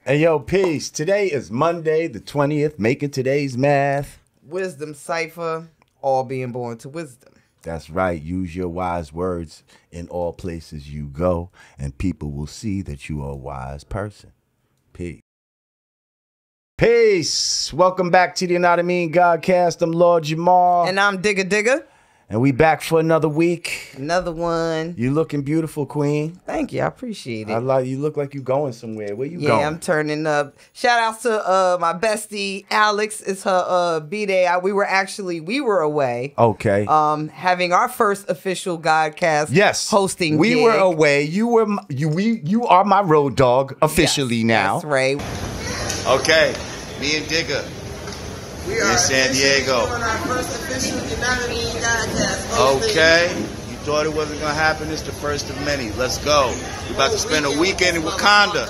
Hey, yo, peace. Today is Monday, the 20th, making today's math. Wisdom cipher, all being born to wisdom. That's right. Use your wise words in all places you go, and people will see that you are a wise person. Peace. Peace. Welcome back to the Yanadameen Godcast. I'm Lord Jamar. And I'm Digga. And we back for another week. Another one. You looking beautiful, Queen. Thank you. I appreciate it. You look like you going somewhere. Where you going? Yeah, I'm turning up. Shout out to my bestie Alex. It's her B-Day. We were away. Okay. Having our first official Godcast. Yes. Hosting. We gig. were away. You are my road dog officially now. That's right. Okay, me and Digga. We are in San Diego. doing our first official Yanadameen Godcast. Okay, you thought it wasn't gonna happen. It's the first of many. Let's go. We're about to spend a weekend in Wakanda.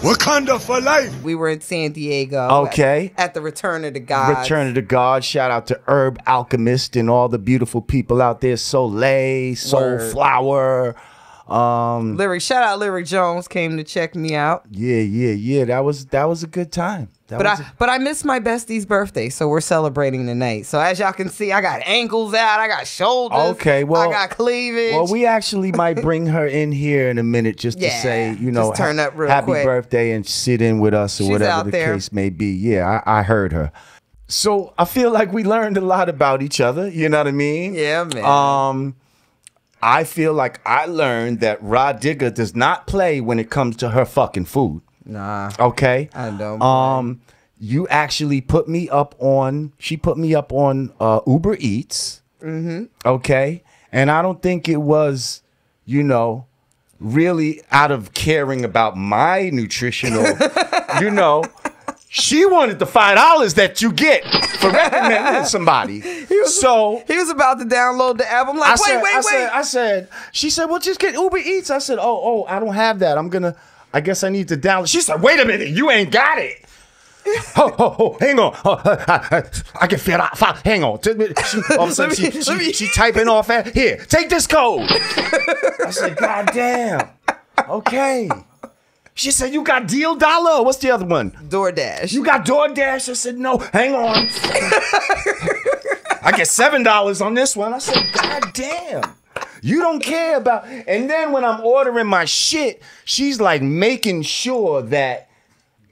Wakanda for life. We were in San Diego. Okay. At the Return of the Gods. Return of the God. Shout out to Herb Alchemist and all the beautiful people out there. Soleil, Soulflower. Shout out Lyric Jones came to check me out. Yeah. That was a good time. But I missed my bestie's birthday, so we're celebrating tonight. So as y'all can see, I got ankles out, I got shoulders. Okay, well, I got cleavage. Well, we actually might bring her in here in a minute just to say, just turn up real happy quick. Birthday and sit in with us or She's whatever out the there. case may be. Yeah, I heard her. So I feel like we learned a lot about each other. You know what I mean? Yeah, man. I feel like I learned that Rah Digga does not play when it comes to her fucking food. Nah. Okay. I don't. You actually put me up on. She put me up on Uber Eats. Mm-hmm. Okay, and I don't think it was, really out of caring about my nutritional, She wanted the $5 that you get for recommending somebody. He was about to download the app. I'm like, wait. She said, well, just get Uber Eats. I said, oh, I don't have that. I guess I need to download. She said, wait a minute, you ain't got it. Hang on. I can feel that. Hang on. All of a sudden, she typing off at, here, take this code. I said, God damn. Okay. She said, you got Deal Dollar? What's the other one? DoorDash. You got DoorDash? I said, no, hang on. I get $7 on this one. I said, God damn. You don't care about... And then when I'm ordering my shit, she's like making sure that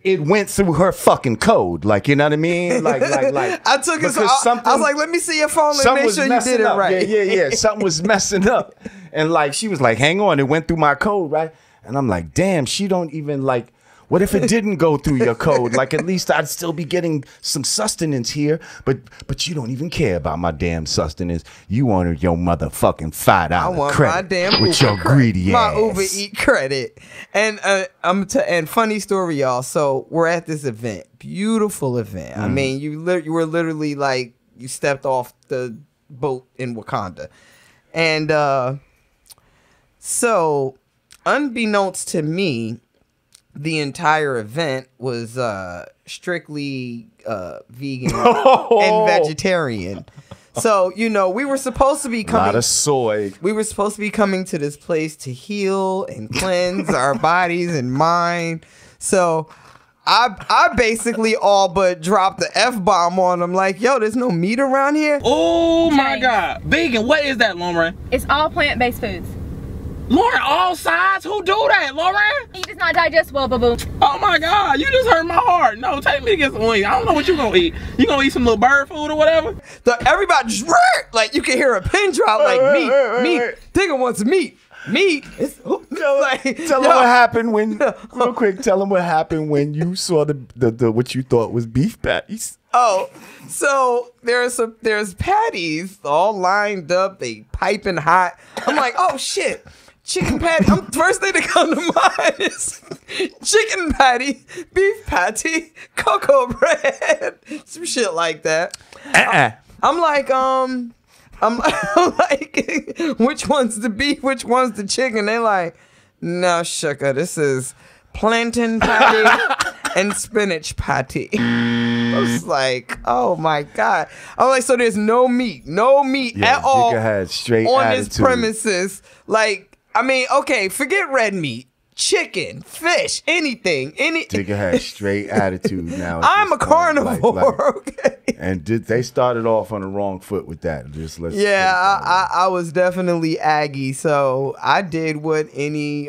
it went through her fucking code. Like, you know what I mean? Like. I took it, so I was like, let me see your phone and make sure you did it right. Yeah. Something was messing up. And like, she was like, hang on, it went through my code, right? And I'm like, damn, she don't even like, what if it didn't go through your code? Like, at least I'd still be getting some sustenance here. But you don't even care about my damn sustenance. You wanted your motherfucking $5 credit my damn with Uber your greedy ass. My Uber Eat credit. And and funny story, y'all. So we're at this event, beautiful event. I mean, you were literally like, you stepped off the boat in Wakanda, and so unbeknownst to me, the entire event was strictly vegan and vegetarian. So, we were supposed to be coming. A lot of soy. We were supposed to be coming to this place to heal and cleanse our bodies and mind. So I basically all but dropped the F-bomb on them. Like, yo, there's no meat around here. Oh my God. Vegan, what is that, Lauren? It's all plant-based foods. Lauren, all sides? Who do that, Lauren? He does not digest well, boo-boo. Oh my God, you just hurt my heart. No, take me to get some wings. I don't know what you gonna eat. You gonna eat some little bird food or whatever? Everybody just, like, you can hear a pin drop, like, meat. Digga wants meat. Meat. Tell him what happened when, real quick, tell him what happened when you saw the what you thought was beef patties. Oh, so there's patties all lined up, they piping hot. I'm like, oh shit. Chicken patty. First thing that come to mind is chicken patty, beef patty, cocoa bread, some shit like that. I'm like, which one's the beef? Which one's the chicken? They like, no, sugar. This is plantain patty and spinach patty. I was like, oh my God. I'm like, so there's no meat at all had straight on attitude. this premises. Like, I mean, okay, forget red meat. chicken, fish, anything. Digga has straight attitude now. I'm a carnivore. Okay. And they started off on the wrong foot with that. Just let's. Yeah, I was definitely Aggie, so I did what any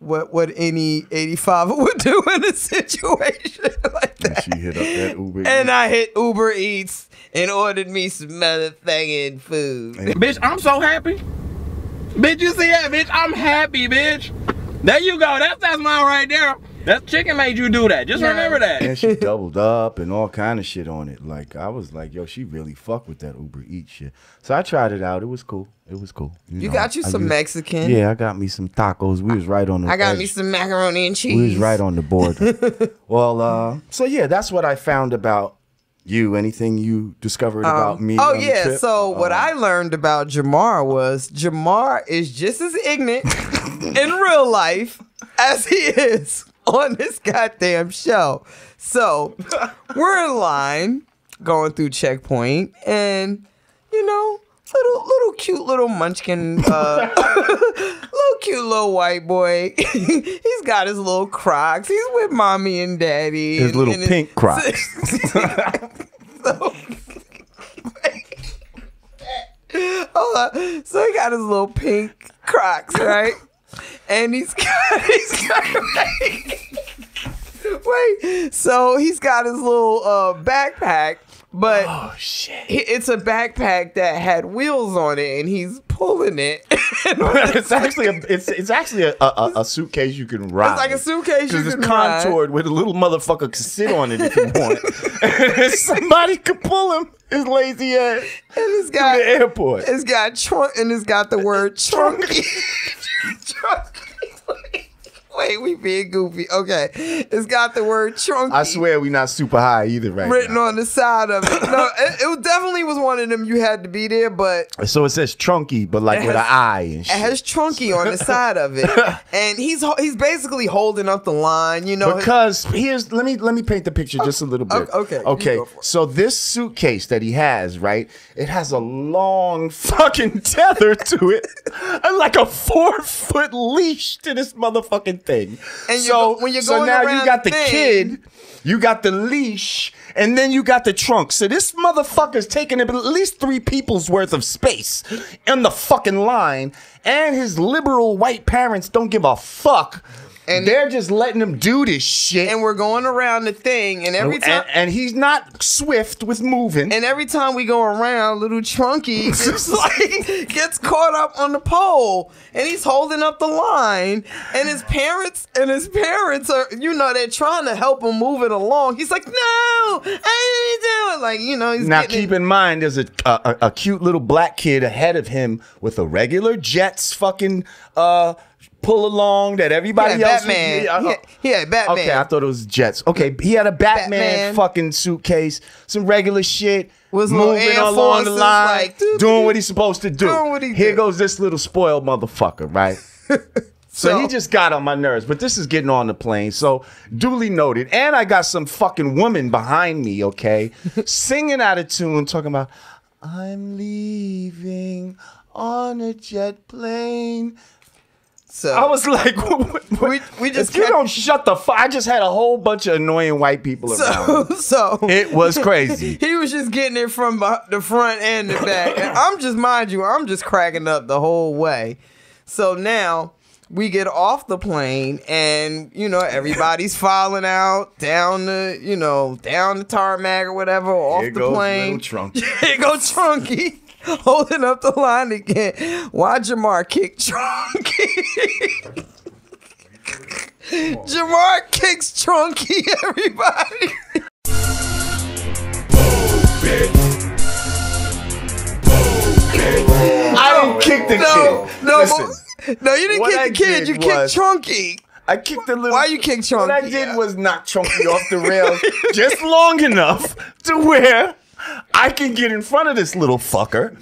85 would do in a situation like that. And she hit up that Uber. And I hit Uber Eats and ordered me some motherfucking food. Bitch, I'm so happy. Bitch, you see that, bitch? I'm happy, bitch. There you go. That's mine right there. That chicken made you do that. Just remember that. And she doubled up and all kind of shit on it. Like, I was like, yo, she really fucked with that Uber Eats shit. So I tried it out. It was cool. It was cool. You got you some Mexican? Yeah, I got me some tacos. We was right on the I got edge. me some macaroni and cheese. We was right on the border. Well, so yeah, that's what I found about you. Anything you discovered about me? Oh on the yeah. trip? So what I learned about Jamar was Jamar is just as ignorant in real life as he is on this goddamn show. So we're in line going through checkpoint, and you know, little cute little munchkin, little cute little white boy. He's got his little Crocs. He's with mommy and daddy. His little pink Crocs. Hold on. So he got his little pink Crocs, right? And he's got wait. So he's got his little backpack, but Oh shit! it's a backpack that had wheels on it, and he's pulling it. It's actually a suitcase you can ride. It's like a suitcase you because can it's ride. contoured with a little motherfucker can sit on it if you want. And somebody could pull him. His lazy ass. And it's got to the airport. It's got trunk, and it's got the word trunky. Wait, we being goofy. Okay, it's got the word trunky. I swear we not super high either right written now. on the side of it. No, it definitely was one of them. You had to be there, but So it says trunky, but like with an eye and shit. it has trunky on the side of it, and he's basically holding up the line. You know, Because here's let me paint the picture just a little bit. Okay, you Okay. go for it. So this suitcase that he has, right? It has a long fucking tether to it, and like a 4-foot leash to this motherfucking thing. And when you're so going now around you got the thing- kid, you got the leash, and then you got the trunk. So this motherfucker's taking at least 3 people's worth of space in the fucking line, and his liberal white parents don't give a fuck. And they're just letting him do this shit. and we're going around the thing, and every time. And he's not swift with moving. And every time we go around, little Trunky gets caught up on the pole, and he's holding up the line. And his parents are, you know, they're trying to help him move it along. He's like, no, I didn't do it. Like, you know, he's Now getting keep in mind, there's a cute little black kid ahead of him with a regular Jets fucking pull along that everybody else. Batman. He had Batman. Okay, I thought it was Jets. Okay, he had a Batman fucking suitcase, some regular shit, Was little moving Air along the Forces, line, like, doing what he's supposed to do. Doing what he Here do. goes this little spoiled motherfucker, right? So he just got on my nerves, but this is getting on the plane. So duly noted. And I got some fucking woman behind me, okay, singing out of tune, talking about, I'm leaving on a jet plane. So I was like, we just if you don't shut the fuck. I just had a whole bunch of annoying white people around. so It was crazy. he was just getting it from the front and the back. And I'm just cracking up the whole way. So now we get off the plane, and you know, everybody's filing out down the tarmac or whatever, off Here the goes plane. little Trunky. Here goes Trunky holding up the line again. Why Jamar kicked Trunky? Jamar kicks Trunky, everybody. I didn't kick the kid. Listen, No, you didn't what kick I the kid. did You kicked was- Trunky. I kicked the little. Why you kick Chunky? What I did was knock Chunky off the rails just long enough to where I can get in front of this little fucker.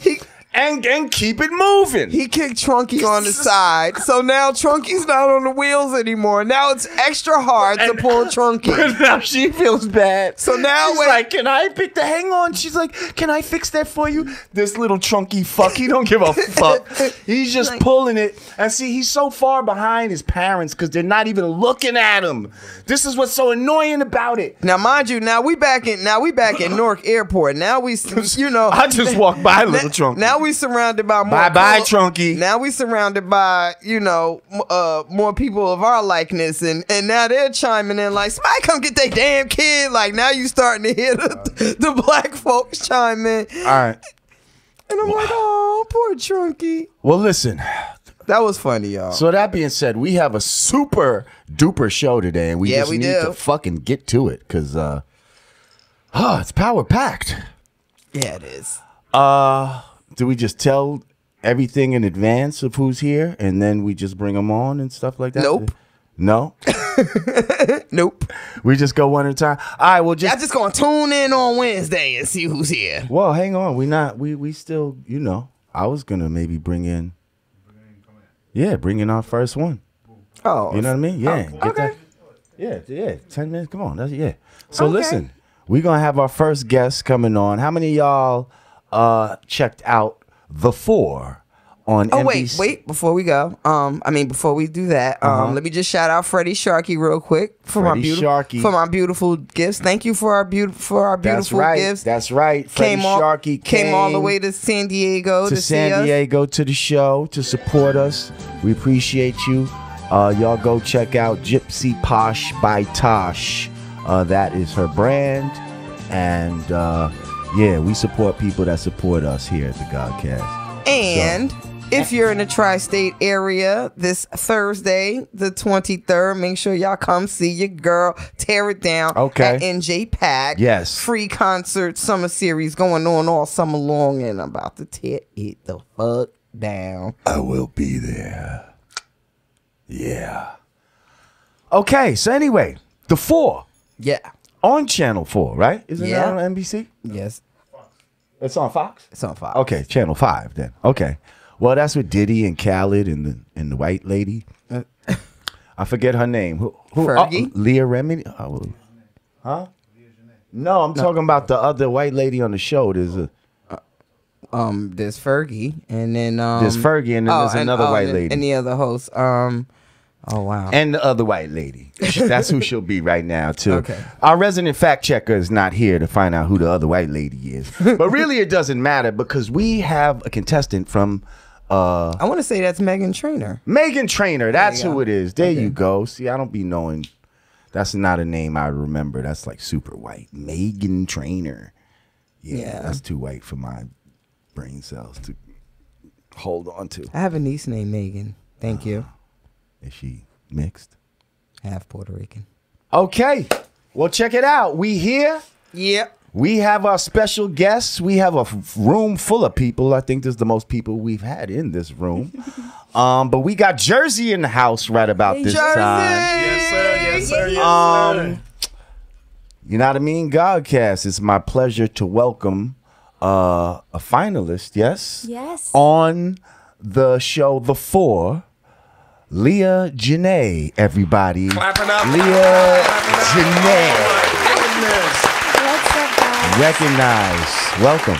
and keep it moving. He kicked Trunky on the side, so now Trunky's not on the wheels anymore. Now it's extra hard to pull Trunky. Now she feels bad. So now she's like, can I pick the hang on? She's like, can I fix that for you? This little Trunky fuck, he don't give a fuck. He's just like, pulling it. And see, he's so far behind his parents because they're not even looking at him. This is what's so annoying about it. Now, mind you, now we back in Newark Airport. Now we, you know, I just walked by little Trunky. Now we surrounded by more. Bye, Trunky. Now we surrounded by, you know, more people of our likeness, and now they're chiming in like, somebody come get that damn kid. Like now you starting to hear the black folks chime in. All right. And I'm like, oh, poor Trunky. Well, listen. That was funny, y'all. So that being said, we have a super duper show today, and we just need to fucking get to it because it's power packed. Yeah, it is. Do we just tell everything in advance of who's here, and then we just bring them on and stuff like that? Nope. No? Nope. We just go one at a time. All right, well, y'all just gonna tune in on Wednesday and see who's here. Well, hang on. We still, you know, I was gonna maybe bring in our first one. Oh. You know what I mean? Yeah. Oh, okay. Yeah. 10 minutes. Come on. So listen, we're gonna have our first guest coming on. How many of y'all checked out The 4 on NBC? Wait, before we go, before we do that, let me just shout out Freddy Sharky real quick for my beautiful gifts. Thank you for our beautiful gifts. That's right. Freddy Sharky came all the way to San Diego to San Diego to the show to support us. We appreciate you. Y'all go check out Gypsy Posh by Tosh. That is her brand, and we support people that support us here at the Godcast. And if you're in the tri-state area this Thursday, the 23rd, make sure y'all come see your girl tear it down at NJ Pack. Yes. Free concert summer series going on all summer long, and I'm about to tear it the fuck down. I will be there. Yeah. Okay, so anyway, The 4. Yeah. On Channel 4, right? Isn't it on NBC? Yes. It's on Fox? It's on Fox. Okay, Channel 5 then. Okay. Well, that's with Diddy and Khaled and the white lady. I forget her name. Who? Fergie? Leah Remini? Huh? No, I'm talking about the other white lady on the show. There's Fergie, and then there's Fergie, and then there's another white lady, and the other host. Oh wow! And the other white lady. That's who she'll be right now too. Okay. Our resident fact checker is not here to find out who the other white lady is, but really it doesn't matter because we have a contestant from. I want to say that's Megan Trainor. Megan Trainor, that's who it is. There you go. See, I don't be knowing. That's not a name I remember. That's like super white. Megan Trainor. Yeah, that's too white for my brain cells to hold on to. I have a niece named Megan. Thank you. Is she mixed? Half Puerto Rican. Okay. Well, check it out. We here. Yep. We have our special guests. We have a room full of people. I think this is the most people we've had in this room. But we got Jersey in the house right about this Jersey. time. Yes, sir. Yes, sir. Yes, sir. Yanadameen Godcast. It's my pleasure to welcome a finalist, yes? Yes. On the show The 4. Leah-Jenea, everybody. Clapping up. Leah-Jenea. What's up, guys? Recognize. Welcome.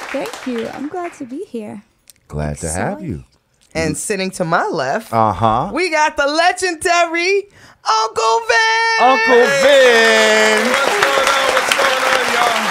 Thank you. I'm glad to be here. Glad to have you. And sitting to my left, we got the legendary Uncle Vin. Uncle Vin. What's going on, y'all?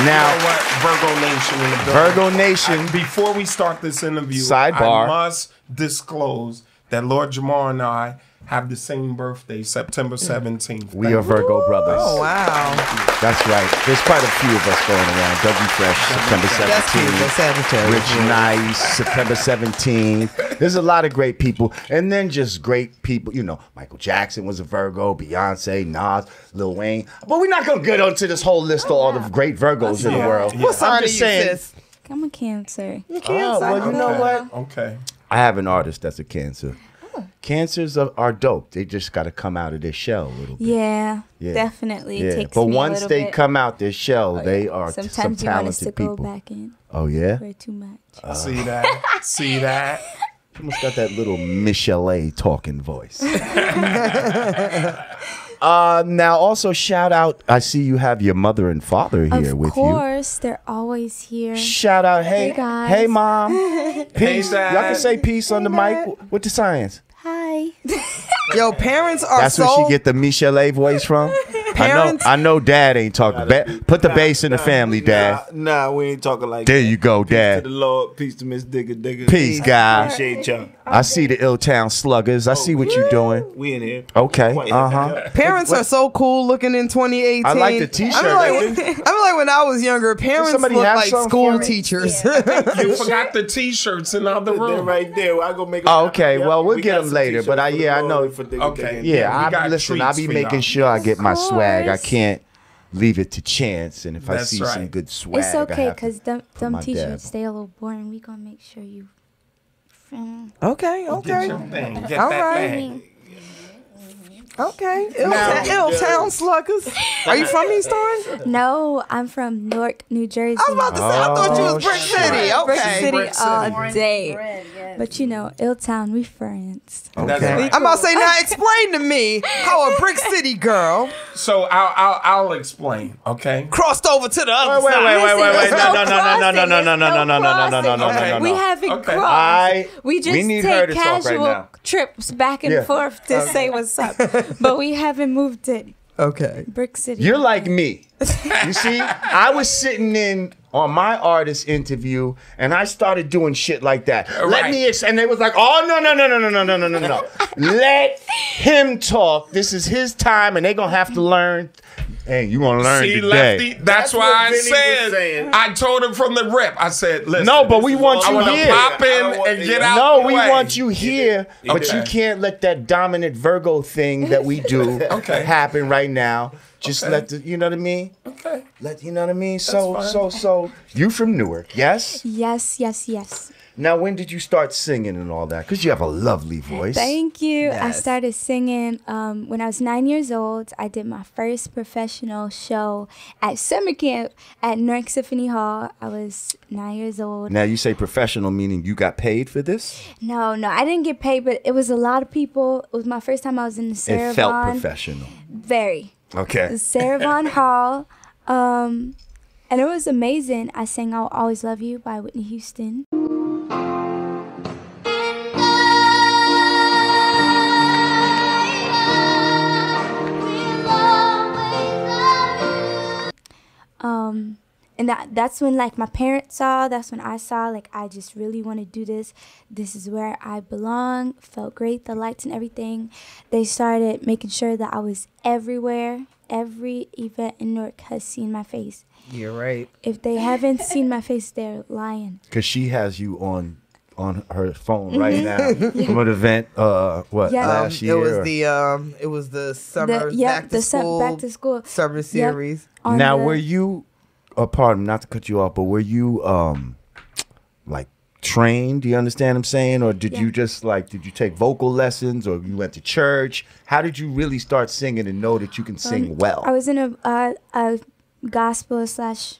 Now, you know what? Virgo Nation in the building. Virgo Nation. Before we start this interview, Sidebar. I must disclose that Lord Jamar and I have the same birthday, September 17th. We are Virgo brothers. Oh, wow. That's right. There's quite a few of us going around. Dougie Fresh, September 17th. Rich Nice, September 17th. There's a lot of great people. And then just great people. You know, Michael Jackson was a Virgo, Beyonce, Nas, Lil Wayne. But we're not going to get onto this whole list of all the great Virgos in the world. What sign are you, sis? I'm a Cancer. You Cancer. Well, you know what? Okay. I have an artist that's a Cancer. cancers are dope. They just got to come out of their shell a little bit. Yeah, definitely. It takes but me once a they bit. come out their shell, they are Sometimes some you want us talented to people. go back in. Oh yeah. Way too much. See that? See that? Almost got that little Michelet talking voice. Now also shout out. I see you have your mother and father here with you. Of course, they're always here. Shout out, hey, Hey, guys. hey mom, peace. Dad. Y'all can say peace on the mic with the science. Hi. Yo, parents are That's so. where she get the Michelet voice from. Parents- I know. Dad ain't talking. Put the bass in the family, Dad. Nah, we ain't talking like There that. you go, Peace to Dad. the Lord. Peace to Miss Digga. Peace, guys. Appreciate y'all. I see the Illtown Sluggaz. I see what you're doing. We in here. Okay. Quite Uh-huh. Parents are so cool looking in 2018. I like the t-shirt. I feel like when I was younger, parents somebody looked have like some school for me? teachers. You forgot the t-shirts in the other They're room. right there. I go make. Oh, okay. Well, we'll we get got them some later. t-shirts But for the I Lord know. and for Digga Okay. Digga. Yeah, we got I listen. I treats be for making y'all. sure I get my swag. I course. can't leave it to chance. And if I That's see some right. good swag, It's I okay have to because them my t-shirts dad. stay a little boring. We gonna make sure you. Okay. Get your thing. Get All that right. thing. Okay. Illtown Sluggaz. Are you from East Orange? No, I'm from Newark, New Jersey. I was about to say, I thought you was Oh, Brick shit. City. Brick Okay. City Brick City. all day. But you know, Illtown, we friends. That's Okay. right. I'm about to say, now explain to me how a Brick City girl So I'll explain. Okay. crossed over to the other Wait. side. No. We haven't Okay. crossed. We just we need her take to talk right casual now. trips back and Yeah. forth to say what's up. But we haven't moved in Okay. Brick City. You're like me. You see, I was sitting in on my artist interview, and I started doing shit like that. Let Right. me, and they was like, "Oh no! Let him talk. This is his time, and they gonna have to learn. Hey, you gonna learn See, today." Lefty, that's why what I Vinny was said, saying. I told him from the rip. I said, listen. No, but we want I you want to here. pop I in don't want- and get yeah. out No, the we way. want you here, but Okay. you can't let that dominant Virgo thing that we do Okay. happen right now. Just Okay. let the, you know what I mean? Okay. You know what I mean? fine. So you from Newark, yes? Yes. Now, when did you start singing and all that? Because you have a lovely voice. Thank you. I Yes. started singing when I was 9 years old. I did my first professional show at summer camp at Newark Symphony Hall. I was 9 years old. Now, you say professional, meaning you got paid for this? No, I didn't get paid, but it was a lot of people. It was my first time I was in the Sarah It felt Vaughan. professional. Very. Okay. The Sarah Vaughan Hall. And it was amazing. I sang I'll Always Love You by Whitney Houston. And that's when like my parents saw, that's when I saw like I just really want to do this. This is where I belong. Felt great, the lights and everything. They started making sure that I was everywhere. Every event in Newark has seen my face. You're right. If they haven't seen my face, they're lying. Because she has you on her phone right now from an event, last year? It was the summer back to school. Back to school Summer series. On Now, the- were you, pardon me, not to cut you off, but were you, like, trained? Do you understand what I'm saying? Or did you just, like, did you take vocal lessons or you went to church? How did you really start singing and know that you can sing well? I was in a gospel slash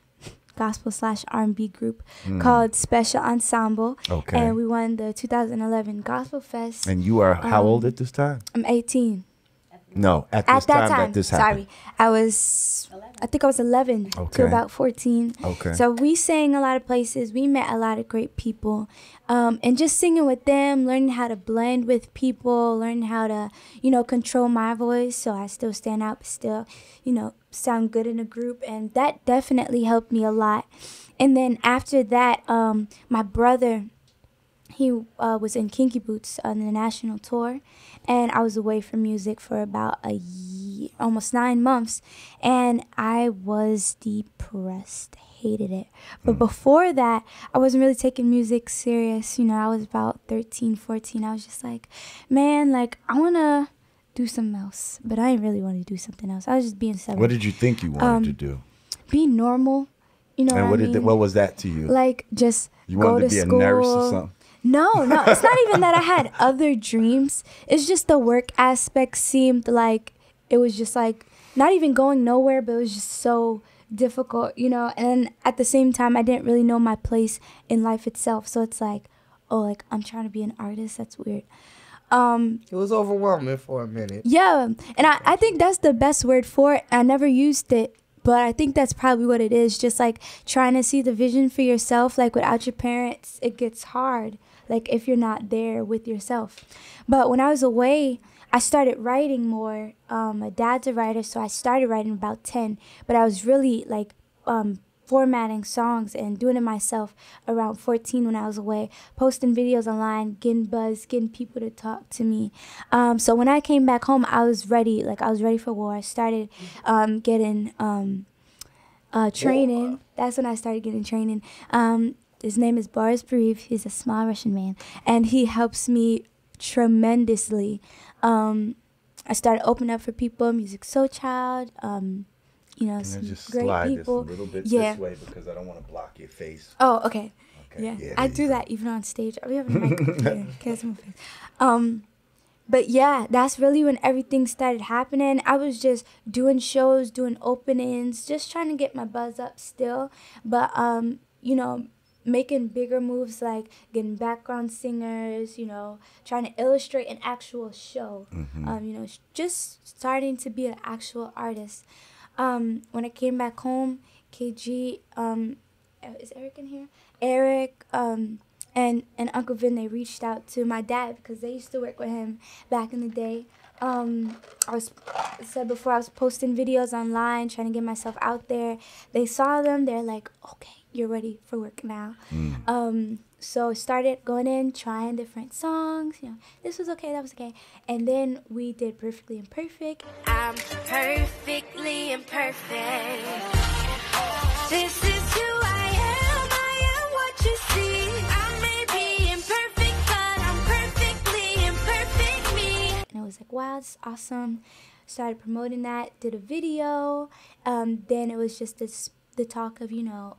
R&B group called Special Ensemble. Okay. And we won the 2011 Gospel Fest. And you are how old at this time? I'm 18. No, at At this that time time, that this happened. sorry. I think I was 11 Okay. to about 14. Okay. So we sang a lot of places. We met a lot of great people. And just singing with them, learning how to blend with people, learning how to, control my voice so I still stand out, but still, sound good in a group. And that definitely helped me a lot. And then after that, my brother, he was in Kinky Boots on the national tour, and I was away from music for about a year, almost 9 months, and I was depressed, hated it. But before that, I wasn't really taking music serious. I was about 13, 14. I was just like, man, like, I want to do something else, but I didn't really want to do something else. I was just being stubborn. What did you think you wanted to do? Be normal, And what I mean? what was that to you? Like, just You go wanted to to be school. a nurse or something? No, it's not even that I had other dreams. It's just the work aspect seemed like it was just like not even going nowhere, but it was just so difficult, you know. And at the same time, I didn't really know my place in life itself. So it's like, oh, like I'm trying to be an artist. That's weird. It was overwhelming for a minute. Yeah, and I think that's the best word for it. I never used it, but I think that's probably what it is. Just like trying to see the vision for yourself. Like without your parents, it gets hard. Like if you're not there with yourself. But when I was away, I started writing more. My dad's a writer, so I started writing about 10. But I was really like formatting songs and doing it myself around 14 when I was away, posting videos online, getting buzz, getting people to talk to me. So when I came back home, I was ready. Like I was ready for war. I started getting training. That's when I started getting training. His name is Boris Bereev. He's a small Russian man, and he helps me tremendously. I started opening up for people, Music Soul Child, you know, some just great slide people. this a little bit this way because I don't want to block your face. Oh, okay. Yeah, I do you that even on stage. We have a mic up here. Can't see my face. But yeah, that's really when everything started happening. I was just doing shows, doing openings, just trying to get my buzz up still. But you know, making bigger moves like getting background singers, you know, trying to illustrate an actual show. You know, just starting to be an actual artist. When I came back home, KG, is Eric in here? Eric, and Uncle Vin, they reached out to my dad because they used to work with him back in the day. I said before, I was posting videos online, trying to get myself out there. They saw them, they're like, okay, you're ready for work now. So started going in, trying different songs. You know, this was okay, that was okay. And then we did Perfectly Imperfect. I'm perfectly imperfect. This is who I am what you see. I may be imperfect, but I'm perfectly imperfect me. And it was like, wow, it's awesome. Started promoting that, did a video. Then it was just the talk of, you know,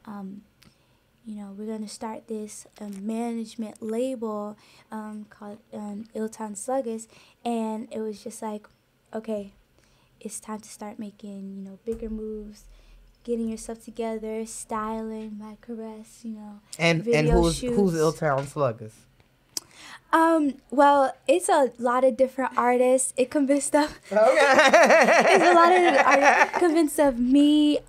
we're going to start this management label called Illtown Sluggaz. And it was just like, okay, it's time to start making, you know, bigger moves, getting yourself together, styling, my caress, you know, and who's Illtown Sluggaz? Well, it's a lot of different artists. It consists of Okay. it's a lot of artists convinced of me,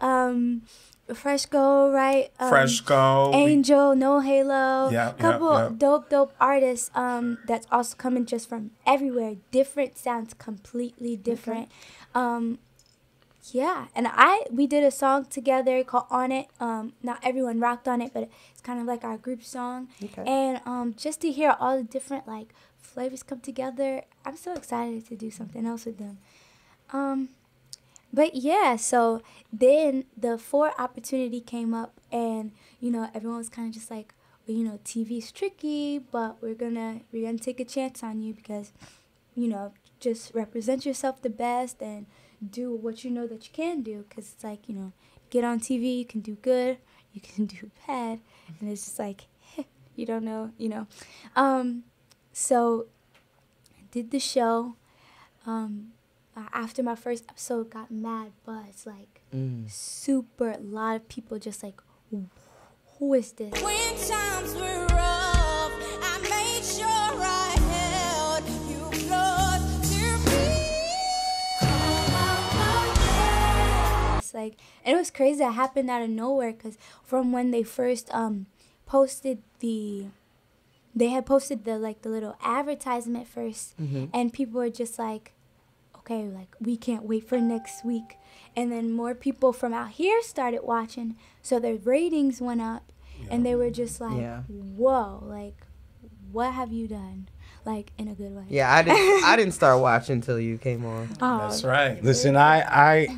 Freshco, right? Freshco, Angel, No Halo, yeah, couple dope artists that's also coming just from everywhere. Different sounds, completely different. Okay. Yeah, and we did a song together called On It. Not everyone rocked on it, but it's kind of like our group song. Okay. And just to hear all the different like flavors come together, I'm so excited to do something else with them. But yeah, so then the 4 opportunity came up, and you know everyone was kind of just like, well, you know, TV's tricky, but we're gonna take a chance on you because, you know, just represent yourself the best and do what you know that you can do, because it's like, you know, get on TV, you can do good, you can do bad, and it's just like, you don't know, you know. So I did the show. After my first episode, got mad buzz, like super, a lot of people just like, who is this? When times were rough, I made sure I held you close to me. It's like, and it was crazy. It happened out of nowhere, because from when they first posted they had posted the little advertisement first, and people were just like, okay, like, we can't wait for next week. And then more people from out here started watching, so their ratings went up, and they were just like, whoa, like, what have you done? Like, in a good way. Yeah, I didn't start watching until you came on. Oh, That's right. Listen, I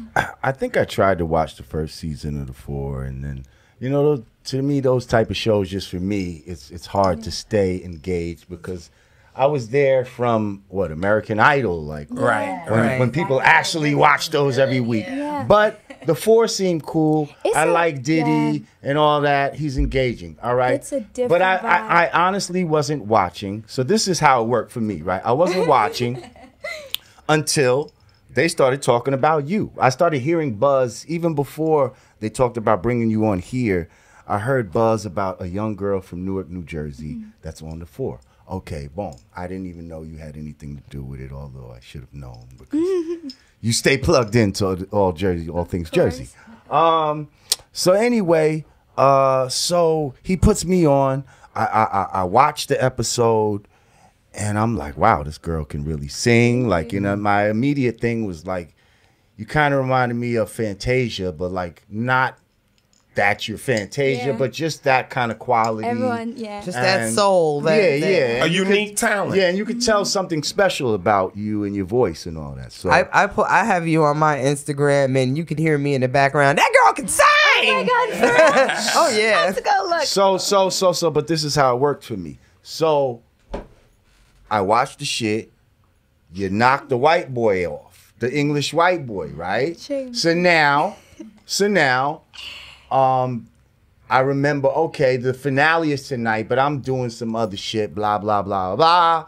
think I tried to watch the first season of the 4, and then, you know, to me, those type of shows, just for me, it's hard to stay engaged, because I was there from American Idol, like when people actually watch those every week. But The 4 seemed cool. It's I a- like Diddy yeah. and all that. He's engaging. All right. It's a different But vibe. I honestly wasn't watching. So this is how it worked for me, right? I wasn't watching until they started talking about you. I started hearing buzz even before they talked about bringing you on here. I heard buzz about a young girl from Newark, New Jersey that's on the 4. Okay, boom. I didn't even know you had anything to do with it, although I should have known because you stay plugged into all Jersey, all things Jersey. So anyway, so he puts me on. I watched the episode, and I'm like, wow, this girl can really sing. Like, you know, my immediate thing was like, you kind of reminded me of Fantasia, but like not that you're Fantasia, but just that kind of quality. Everyone, yeah. Just that soul. That, yeah. A unique talent. Yeah, and you could tell something special about you and your voice and all that. So I have you on my Instagram, and you can hear me in the background. That girl can sing. Oh my God, for real? Oh yeah. Let's go look. So, but this is how it worked for me. So, I watched the shit. You knocked the white boy off, the English white boy, right? Shame. So now, I remember. Okay, the finale is tonight, but I'm doing some other shit. Blah blah blah blah.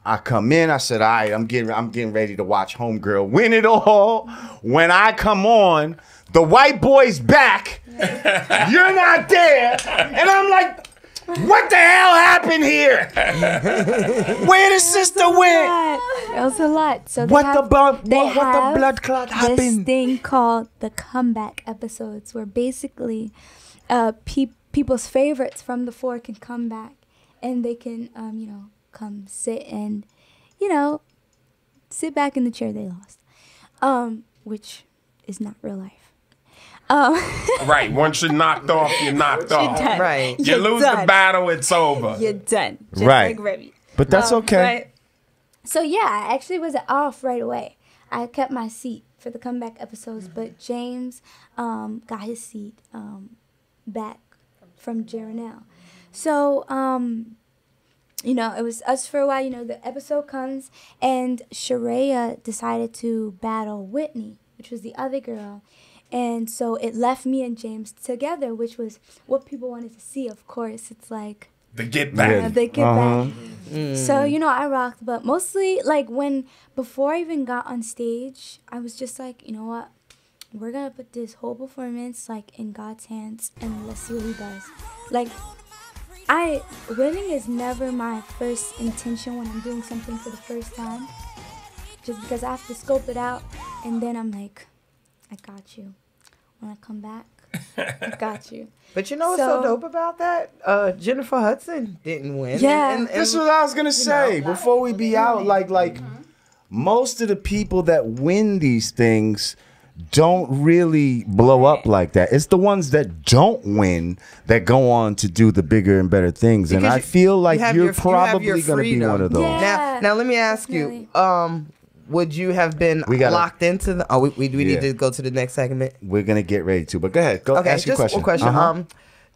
I come in. I said, all right, I'm getting ready to watch Homegirl win it all. When I come on, the white boy's back. You're not there, and I'm like, what the hell happened here? Where the sister went? It was a lot. So What the blood clot this happened? thing called the comeback episodes, where basically people's favorites from the 4 can come back, and they can come sit and sit back in the chair they lost, which is not real life. Right. Once you're knocked off, you're knocked off. done. Right. You You're lose done. the battle, it's over. You're done. Just Right. like Remy. But that's okay. Right. So yeah, I actually was off right away. I kept my seat for the comeback episodes, but James got his seat back from Jaronell. So it was us for a while. The episode comes, and Sharia decided to battle Whitney, which was the other girl. And so it left me and James together, which was what people wanted to see, of course. It's like The get back. the get back. So, I rocked. But mostly, like, before I even got on stage, I was just like, you know what? We're going to put this whole performance, like, in God's hands, and let's see what he does. Like, winning is never my first intention when I'm doing something for the first time. Just because I have to scope it out, and then I'm like, I got you. When I come back, I got you. But you know what's so dope about that? Jennifer Hudson didn't win. Yeah. And This is what I was gonna say before we be out. Like most of the people that win these things don't really blow up like that. It's the ones that don't win that go on to do the bigger and better things. And I feel like you're probably gonna be one of those. Yeah. Now let me ask you. Would you have been locked into the? Oh, we need to go to the next segment. We're gonna get ready to, but go ahead. Go ask your just question. one question. Uh-huh.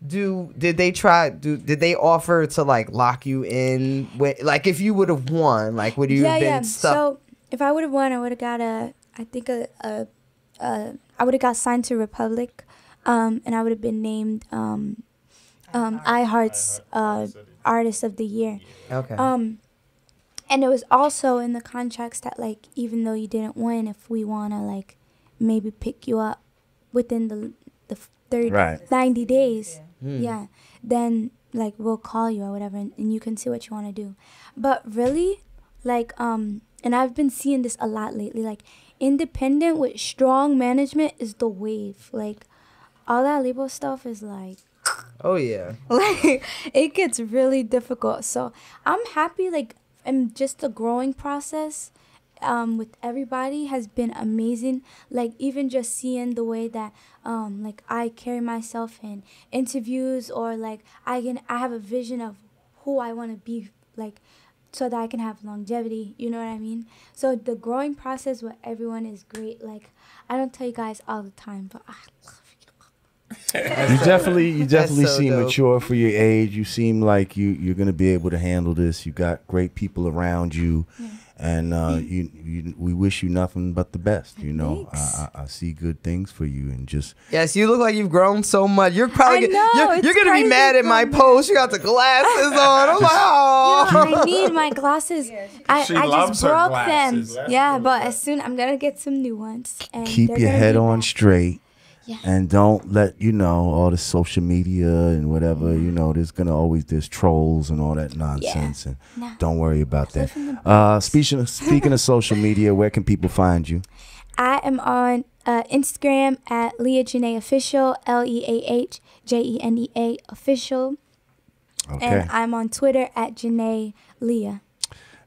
Did they offer to like lock you in? Like if you would have won, like would you have been stuck? So if I would have won, I would have got I would have got signed to Republic, and I would have been named iHeart's Artist of the Year. Okay. And it was also in the contracts that, like, even though you didn't win, if we want to, like, maybe pick you up within the 90 days, then, like, we'll call you or whatever, and you can see what you want to do. But really, like, and I've been seeing this a lot lately, like, independent with strong management is the wave. Like, all that label stuff is, like, oh, yeah. like, it gets really difficult. So I'm happy, like, and just the growing process with everybody has been amazing. Like, even just seeing the way that like I carry myself in interviews, or like I have a vision of who I want to be, like, so that I can have longevity, you know what I mean? So the growing process with everyone is great. Like, I don't tell you guys all the time, but I love You definitely so seem dope. mature for your age. You seem like you're gonna be able to handle this. You got great people around you, And we wish you nothing but the best. You know, I see good things for you, and just yes, you look like you've grown so much. You're probably you're gonna be mad at my post. You got the glasses on. I'm like, oh, I need my glasses. I just broke them. Yeah, but as soon I'm gonna get some new ones. And keep your head on straight. Yeah. And don't let, all the social media and whatever, there's trolls and all that nonsense. Yeah. And don't worry about that. Speaking of social media, where can people find you? I am on Instagram at Leah-Jenea Official, LeahJenea Official. Okay. And I'm on Twitter at Jenea Leah.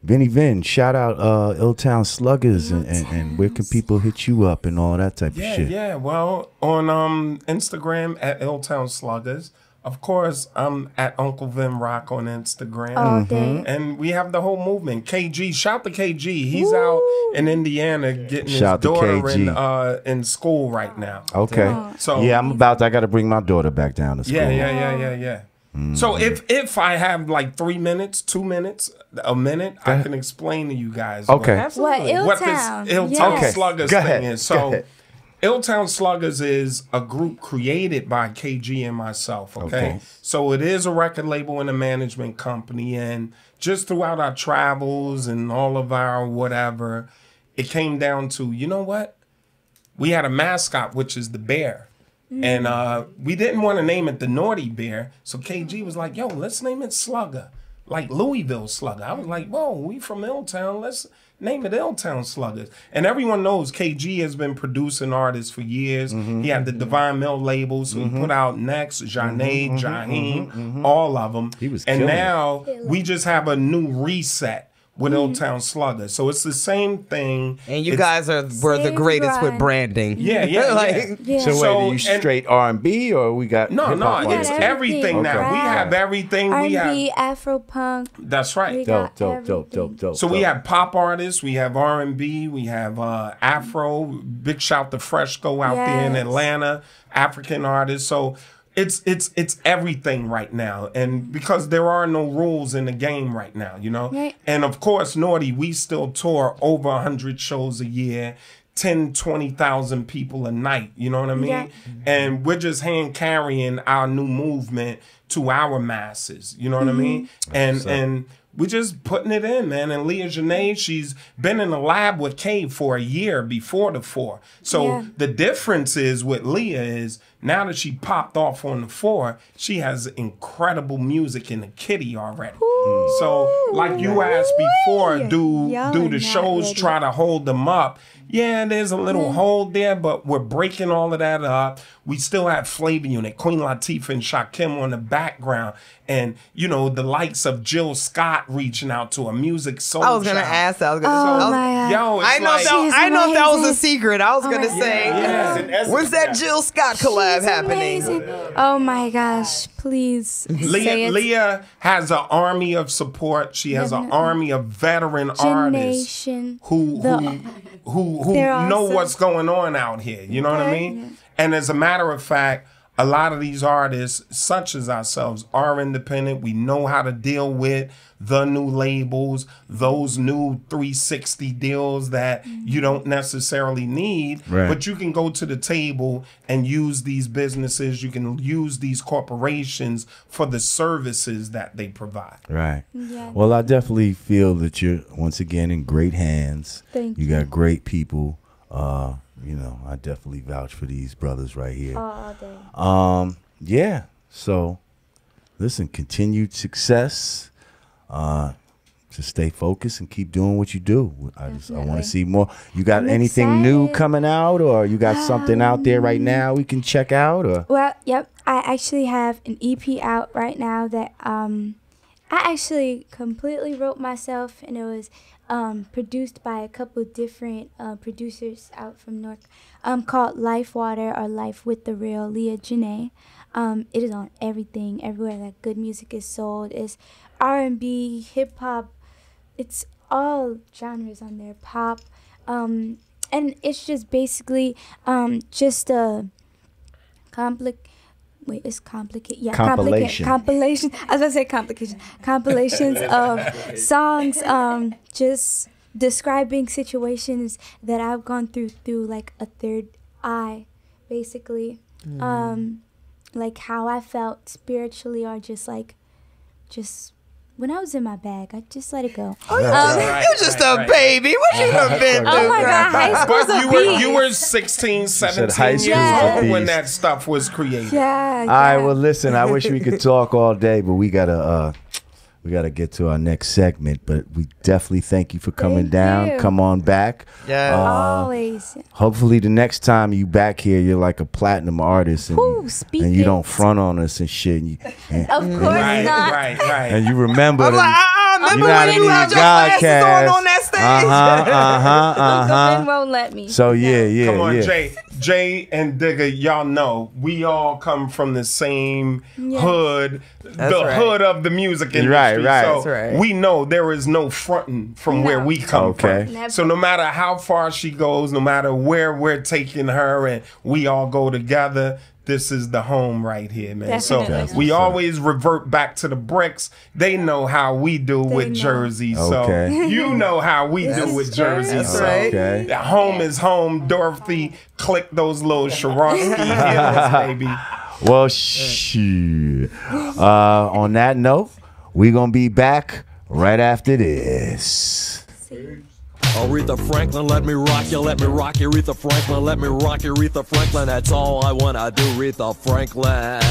Vin, shout out Illtown Sluggaz and where can people hit you up and all that type of shit? Yeah, well, on Instagram at Illtown Sluggaz. Of course, I'm at Uncle VinRock on Instagram. And we have the whole movement. KG, shout to KG. He's out in Indiana getting his daughter in school right now. Okay. So yeah, I got to bring my daughter back down to school. Yeah. So if I have like 3 minutes, 2 minutes, a minute, I can explain to you guys what this Illtown Sluggaz thing is. So Illtown Sluggaz is a group created by KG and myself, okay? So it is a record label and a management company, and just throughout our travels and all of our whatever, it came down to, you know what? We had a mascot, which is the bear. And we didn't want to name it the Naughty Bear, so KG was like, yo, let's name it Slugger, like Louisville Slugger. I was like, whoa, we from Illtown, let's name it Illtown Sluggaz. And everyone knows KG has been producing artists for years. He had the Divine Mill label, so he put out Next, Janae, Jaheim, all of them. And now we just have a new reset with Illtown Sluggaz. So it's the same thing. And you guys were the greatest with branding. Yeah. So wait, are you straight R&B or we got No, it's everything now. We have everything. R&B, Afro-punk. That's right. Dope. So we have pop artists, we have R&B, we have Afro. Big shout to Fresco out there in Atlanta, African artists. So it's everything right now, and because there are no rules in the game right now, and of course Naughty, we still tour over 100 shows a year, 10-20,000 people a night, you know what I mean? And we're just hand carrying our new movement to our masses, you know what I mean? And we're just putting it in, man. And Leah-Jenea, she's been in the lab with K for a year before the 4. So the difference is with Leah is now that she popped off on the 4, she has incredible music in the kitty already. So like you asked before, do the shows try to hold them up? Yeah, there's a little hold there, but we're breaking all of that up. We still have Flavor Unit, Queen Latifah and Shakim on the background. And, the likes of Jill Scott reaching out to a music soul. I was going to ask that. I know if that was a secret. I was going to say, when's that Jill Scott collab happening? Oh my gosh, please. Leah has an army of support. She has an army of veteran artists who know what's going on out here. You know what I mean? And as a matter of fact, a lot of these artists, such as ourselves, are independent. We know how to deal with the new labels, those new 360 deals that you don't necessarily need, but you can go to the table and use these businesses. You can use these corporations for the services that they provide. Right. Well, I definitely feel that you're, once again, in great hands. Thank you. You got great people. I definitely vouch for these brothers right here. Yeah. So, listen, continued success. Just stay focused and keep doing what you do. I want to see more. You got anything new coming out, or you got something out there right now we can check out? Or well, yep. I actually have an EP out right now that I actually completely wrote myself, and it was produced by a couple different producers out from North, called Life Water or Life with the Real Leah-Jenea. It is on everything, everywhere that good music is sold. It's R&B, hip hop, it's all genres on there, pop, and it's just basically just a compilation. I was gonna say complications. Compilations of songs, just describing situations that I've gone through like a third eye, basically. Like how I felt spiritually, or just when I was in my bag, I just let it go. You're just a baby. What you done been through? Oh my God, high school's a beast. You were 16, 17 years old when that stuff was created. Yeah. All right, well, listen, I wish we could talk all day, but we gotta get to our next segment. But we definitely thank you for coming down. you. Come on back. Yeah. Always. Hopefully the next time you back here, you're like a platinum artist and, Ooh, speak and you it. don't front on us and shit. Of course not. Right. And you remember I'm like, remember when you had your glasses on that stage? Uncle Vin won't let me. So yeah. Come on, Jay and Digga, y'all know we all come from the same hood, hood of the music industry. Right. So That's right. we know there is no fronting from where we come from. Never. So no matter how far she goes, no matter where we're taking her, and we all go together, this is the home right here, man. Definitely. So we always revert back to the bricks. They know how we do with Jersey. Okay. So you know how we do with Jersey. That's So right. Okay. home is home. Dorothy, click those little Sharky heels, baby. Well, shoot. On that note, we're gonna be back right after this. Aretha Franklin, let me rock you, Aretha Franklin, let me rock you, Aretha Franklin, that's all I wanna do, Aretha Franklin.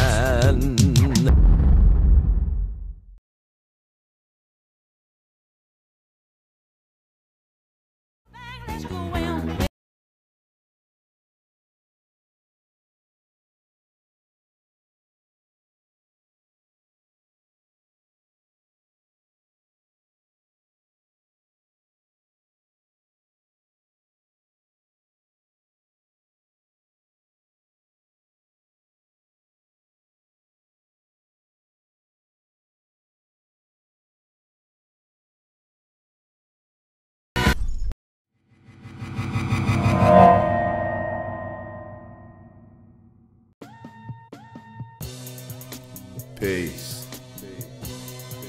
Peace.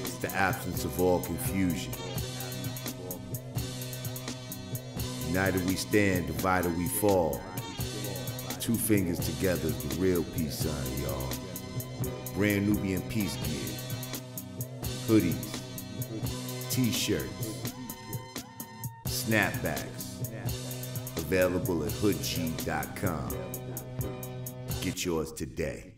It's the absence of all confusion. United we stand, divided we fall. 2 fingers together is the real peace sign, y'all. Brand Nubian peace gear. Hoodies. T-shirts. Snapbacks. Available at hoodcheat.com. Get yours today.